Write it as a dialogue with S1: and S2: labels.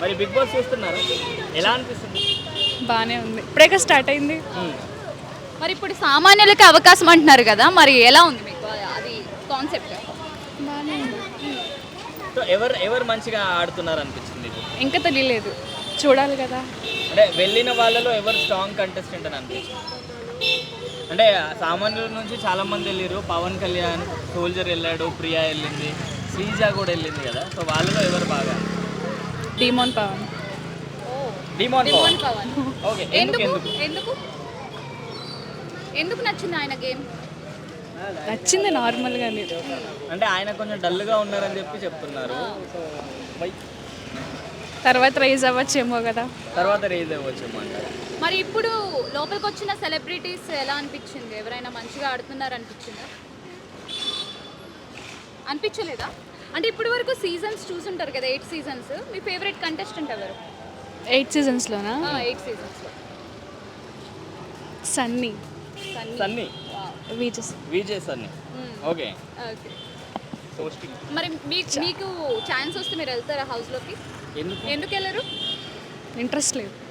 S1: మరి big boss చూస్తున్నారు, ఎలా అనిపిస్తుంది?
S2: బాగానే ఉంది, ఇప్పుడే స్టార్ట్ అయింది.
S3: మరి ఇప్పుడు సామాన్యులకి అవకాశం అంటున్నారు కదా, మరి ఎలా ఉంది మీకు అది కాన్సెప్ట్?
S2: బాగానే ఉంది,
S1: సో ఎవరు మంచిగా ఆడుతున్నారు అనిపించింది మీకు?
S2: ఇంకా తెలియలేదు, చూడాలి కదా.
S1: అంటే వెళ్ళిన వాళ్ళలో ఎవరు స్ట్రాంగ్ కంటెస్టెంట్ అని అనిపించింది? అంటే సామాన్యుల నుంచి చాలా మంది వెళ్ళారు. పవన్ కళ్యాణ్, సోల్జర్ వెళ్ళాడు, ప్రియా వెళ్ళింది, శ్రీజ కూడా వెళ్ళింది కదా. సో వాళ్ళలో ఎవరు బాగా?
S2: Demon Pawan.
S1: Demon
S3: demon Pawan.
S1: Okay,
S3: ఎందుకు
S1: ఎందుకు
S3: ఎందుకు ఎందుకు నచ్చింది ఆయన గేమ్?
S2: నచ్చింది నార్మల్గానే.
S1: అంటే ఆయన కొంచెం డల్గా ఉన్నారని చెప్పి చెప్తున్నారు. సో వై
S2: తర్వాత రైజ్ అవ్వచ్చేమో కదా.
S1: తర్వాత రేజ్ అవ్వచ్చు అంటారు.
S3: మరి ఇప్పుడు లోపలికి వచ్చిన సెలబ్రిటీస్ ఎలా అనిపించింది? ఎవరైనా మంచిగా ఆడుతున్నారు అనిపించిందా? అనిపించలేదా? అంటే ఇప్పుడు వరకు సీజన్స్ చూసుంటారు కదా, 8 సీజన్స్. మీ ఫేవరెట్ కంటెస్టెంట్ ఎవరు?
S2: 8 సీజన్స్లోనా?
S3: 8 సీజన్స్లో
S2: Sunny.
S1: Sunny, Vijay Sunny. Okay.
S3: Okay.
S1: Hosting.
S3: మరి మీకు ఛాన్స్ వస్తే మీరు వెళ్తారా హౌస్లోకి?
S1: ఎందుకు?
S3: ఎందుకు వెళ్ళరు?
S2: ఇంట్రెస్ట్ లేదు.